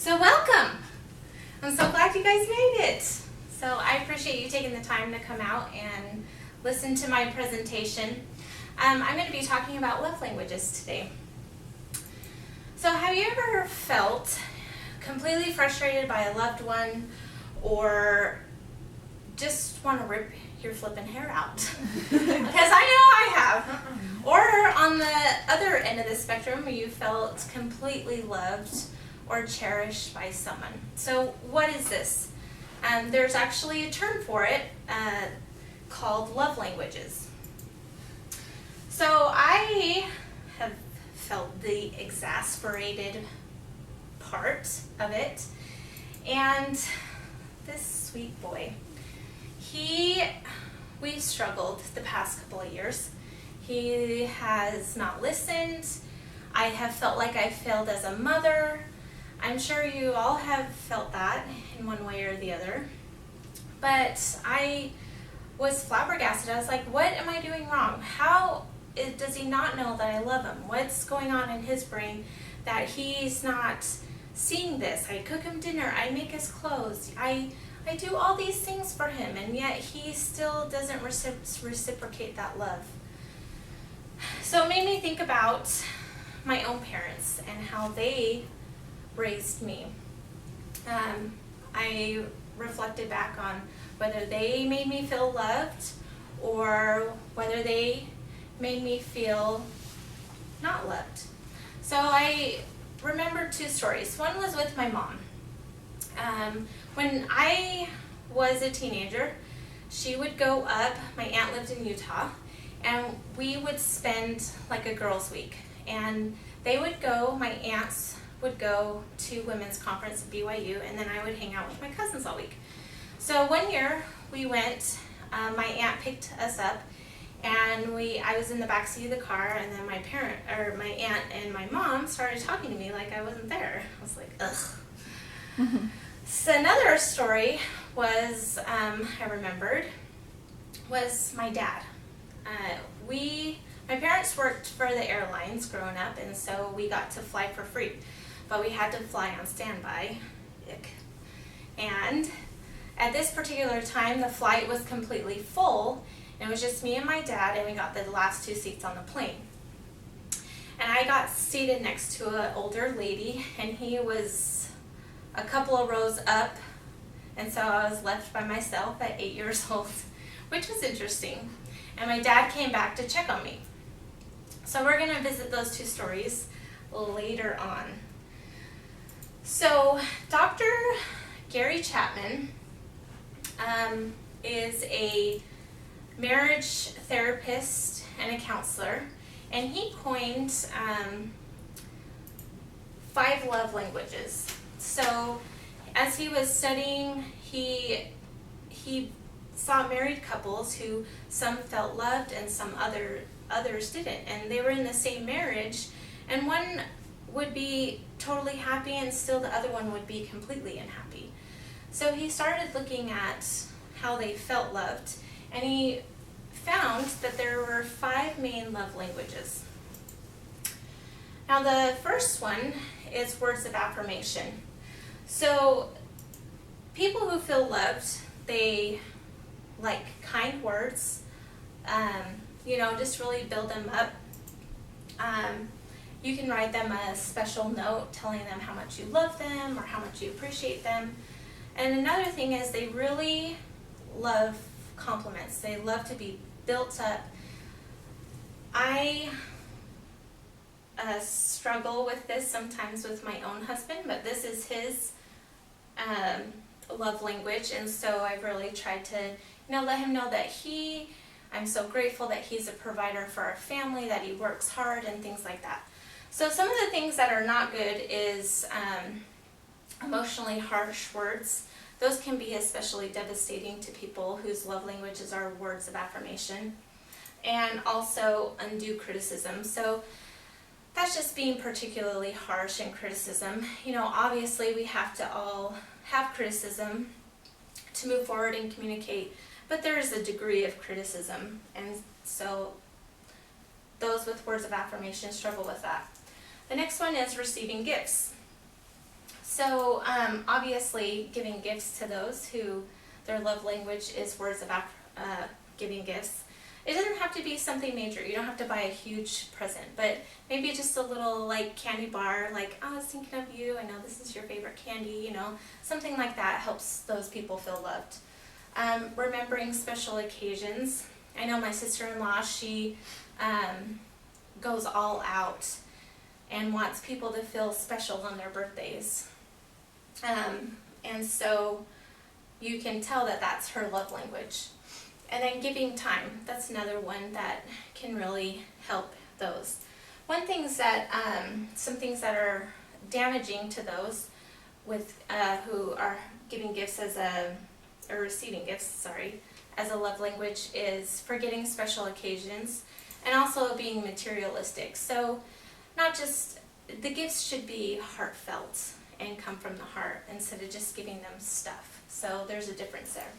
So welcome! I'm so glad you guys made it. So I appreciate you taking the time to come out and listen to my presentation. I'm going to be talking about love languages today. So have you ever felt completely frustrated by a loved one or just want to rip your flippin' hair out? Because I know I have. Or on the other end of the spectrum, you felt completely loved or cherished by someone. So what is this? There's actually a term for it called love languages. So I have felt the exasperated part of it, and this sweet boy, we've struggled the past couple of years. He has not listened. I have felt like I failed as a mother. I'm sure you all have felt that in one way or the other. But I was flabbergasted. I was like, what am I doing wrong? How does he not know that I love him? What's going on in his brain that he's not seeing this? I cook him dinner. I make his clothes. I do all these things for him, and yet he still doesn't reciprocate that love. So it made me think about my own parents and how they raised me. I reflected back on whether they made me feel loved or whether they made me feel not loved. So I remembered two stories. One was with my mom. When I was a teenager, she would go up, my aunt lived in Utah, and we would spend like a girls' week. And they would go, my aunts would go to women's conference at BYU, and then I would hang out with my cousins all week. So one year we went, my aunt picked us up, and I was in the back seat of the car, and then my aunt and my mom started talking to me like I wasn't there. I was like, ugh. So another story was, I remembered, was my dad. My parents worked for the airlines growing up, and so we got to fly for free, but we had to fly on standby. Ick. And at this particular time, the flight was completely full, and it was just me and my dad, and we got the last two seats on the plane. And I got seated next to an older lady, and he was a couple of rows up, and so I was left by myself at 8 years old, which was interesting. And my dad came back to check on me. So we're going to visit those two stories later on. So Dr. Gary Chapman is a marriage therapist and a counselor, and he coined 5 love languages. So as he was studying, he saw married couples who some felt loved and some others didn't, and they were in the same marriage, and one would be totally happy and still the other one would be completely unhappy. So he started looking at how they felt loved, and he found that there were 5 main love languages. Now the first one is words of affirmation. So people who feel loved, they like kind words, just really build them up. You can write them a special note telling them how much you love them or how much you appreciate them. And another thing is they really love compliments. They love to be built up. I struggle with this sometimes with my own husband, but this is his love language, and so I've really tried to let him know that I'm so grateful that he's a provider for our family, that he works hard and things like that. So some of the things that are not good is emotionally harsh words. Those can be especially devastating to people whose love languages are words of affirmation, and also undue criticism. So that's just being particularly harsh in criticism. Obviously we have to all have criticism to move forward and communicate, but there is a degree of criticism, and so those with words of affirmation struggle with that. The next one is receiving gifts. So obviously giving gifts to those who their love language is words of giving gifts. It doesn't have to be something major. You don't have to buy a huge present, but maybe just a little like candy bar, like, oh, I was thinking of you, I know this is your favorite candy, you know, something like that helps those people feel loved. Remembering special occasions. I know my sister-in-law, she goes all out and wants people to feel special on their birthdays. And so you can tell that that's her love language. And then giving time, that's another one that can really help those. Some things that are damaging to those with who are giving gifts or receiving gifts, as a love language is forgetting special occasions and also being materialistic. So not just, the gifts should be heartfelt and come from the heart instead of just giving them stuff. So there's a difference there.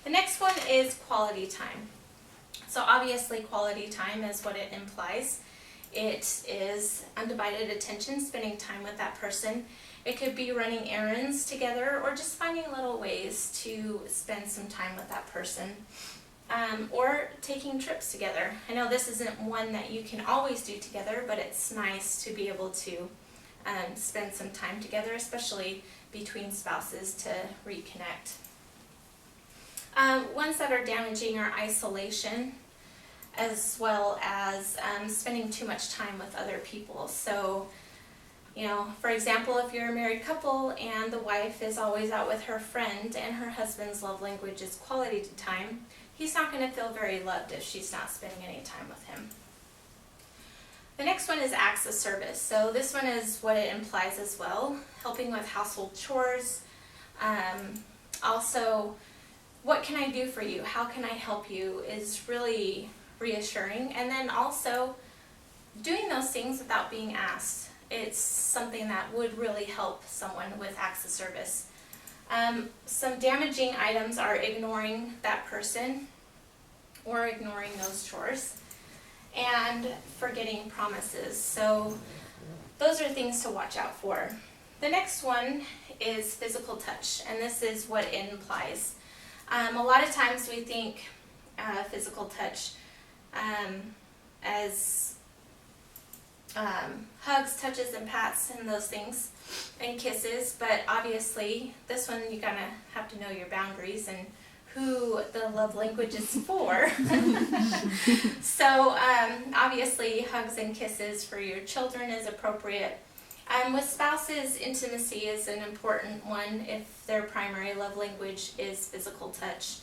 The next one is quality time. So obviously quality time is what it implies. It is undivided attention, spending time with that person. It could be running errands together or just finding little ways to spend some time with that person. Or taking trips together. I know this isn't one that you can always do together, but it's nice to be able to spend some time together, especially between spouses, to reconnect. Ones that are damaging are isolation, as well as spending too much time with other people. So, you know, for example, if you're a married couple and the wife is always out with her friend and her husband's love language is quality time, he's not going to feel very loved if she's not spending any time with him. The next one is acts of service. So this one is what it implies as well, helping with household chores. Also, what can I do for you? How can I help you is really reassuring. And then also doing those things without being asked. It's something that would really help someone with acts of service. Some damaging items are ignoring that person or ignoring those chores and forgetting promises. So those are things to watch out for. The next one is physical touch, and this is what it implies. A lot of times we think physical touch as hugs, touches, and pats and those things, and kisses, but obviously this one you gotta have to know your boundaries and who the love language is for. So obviously hugs and kisses for your children is appropriate. With spouses, intimacy is an important one if their primary love language is physical touch.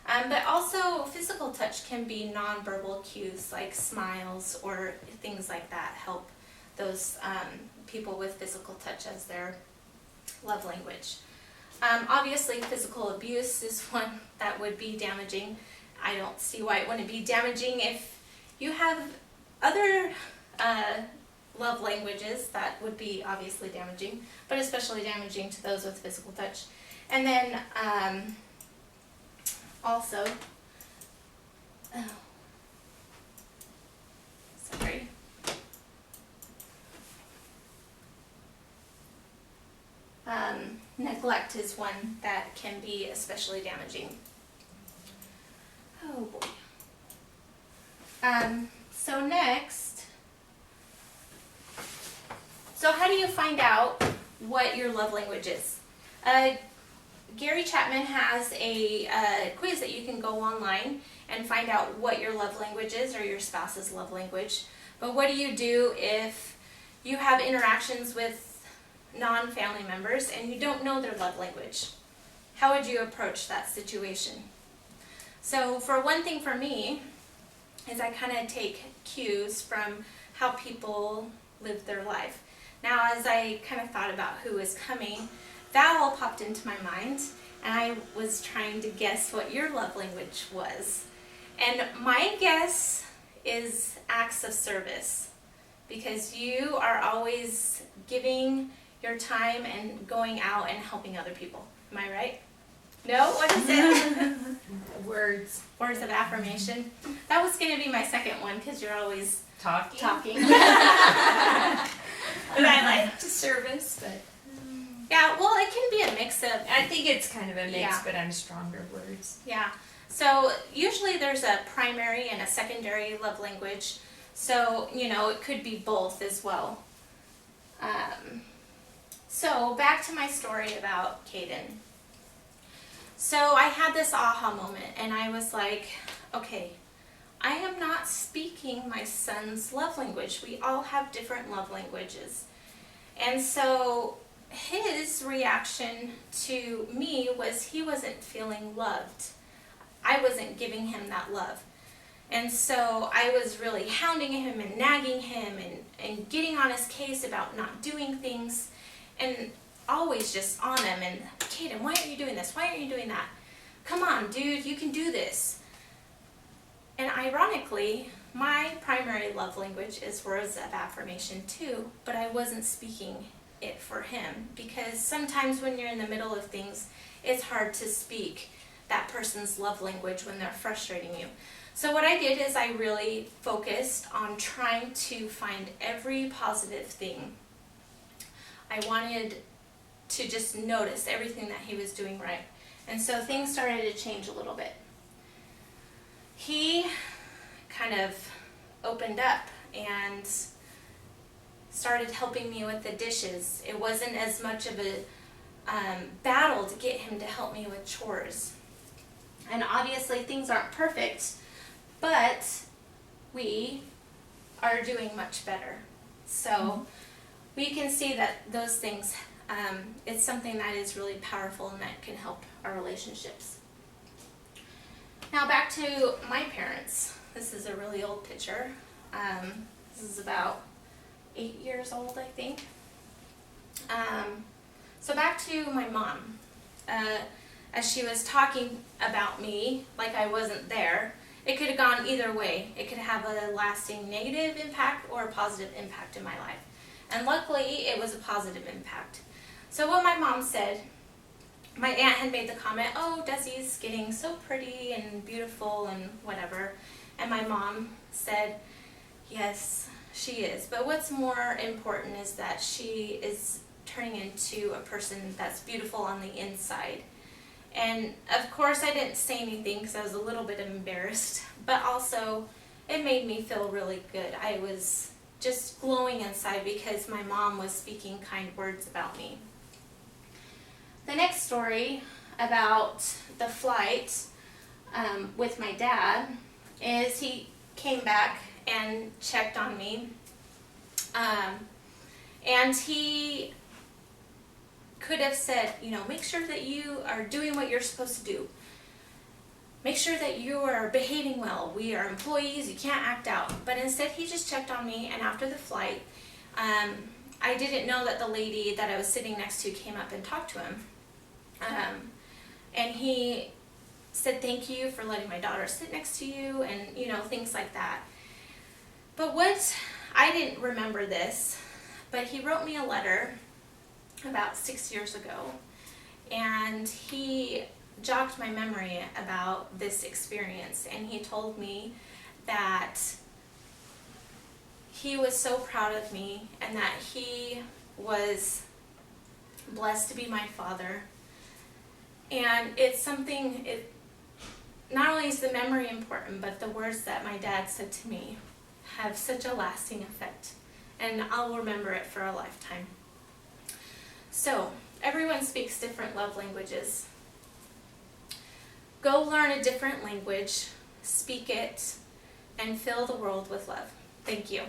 But also physical touch can be nonverbal cues like smiles or things like that help those people with physical touch as their love language. Obviously physical abuse is one that would be damaging. I don't see why it wouldn't be damaging if you have other love languages. That would be obviously damaging, but especially damaging to those with physical touch. And then also, neglect is one that can be especially damaging. Oh boy. So next, so how do you find out what your love language is? Gary Chapman has a quiz that you can go online and find out what your love language is or your spouse's love language. But what do you do if you have interactions with non-family members and you don't know their love language? How would you approach that situation? So for one thing for me is I kind of take cues from how people live their life. Now as I kind of thought about who was coming, Val popped into my mind and I was trying to guess what your love language was. And my guess is acts of service, because you are always giving your time and going out and helping other people. Am I right? No? What is it? Words. Words of affirmation. That was going to be my second one because you're always talking. But I like service, but Yeah, well, it can be a mix of, I think it's kind of a mix, Yeah. but on stronger words. yeah. So usually there's a primary and a secondary love language. So, it could be both as well. So back to my story about Caden. So I had this aha moment and I was like, okay, I am not speaking my son's love language. We all have different love languages. And so his reaction to me was he wasn't feeling loved. I wasn't giving him that love. And so I was really hounding him and nagging him and getting on his case about not doing things and always just on him and, Caden, why aren't you doing this? Why aren't you doing that? Come on, dude, you can do this. And ironically, my primary love language is words of affirmation too, but I wasn't speaking it for him because sometimes when you're in the middle of things, it's hard to speak that person's love language when they're frustrating you. So what I did is I really focused on trying to find every positive thing. I wanted to just notice everything that he was doing right. And so things started to change a little bit. He kind of opened up and started helping me with the dishes. It wasn't as much of a battle to get him to help me with chores. And obviously things aren't perfect, but we are doing much better. So we can see that those things, it's something that is really powerful and that can help our relationships. Now back to my parents. This is a really old picture. This is about 8 years old, I think. So back to my mom. As she was talking about me, like I wasn't there, it could have gone either way. It could have a lasting negative impact or a positive impact in my life. And luckily, it was a positive impact. So what my mom said, my aunt had made the comment, oh, Desi's getting so pretty and beautiful and whatever. And my mom said, yes, she is. But what's more important is that she is turning into a person that's beautiful on the inside. And of course I didn't say anything because I was a little bit embarrassed, but also it made me feel really good. I was just glowing inside because my mom was speaking kind words about me. The next story about the flight with my dad is he came back and checked on me, and he could have said, make sure that you are doing what you're supposed to do. Make sure that you are behaving well. We are employees, you can't act out. But instead he just checked on me, and after the flight, I didn't know that the lady that I was sitting next to came up and talked to him. And he said, thank you for letting my daughter sit next to you, and things like that. But I didn't remember this, but he wrote me a letter about 6 years ago, and he jogged my memory about this experience, and he told me that he was so proud of me and that he was blessed to be my father. And it's something, not only is the memory important, but the words that my dad said to me have such a lasting effect, and I'll remember it for a lifetime. So, everyone speaks different love languages. Go learn a different language, speak it, and fill the world with love. Thank you.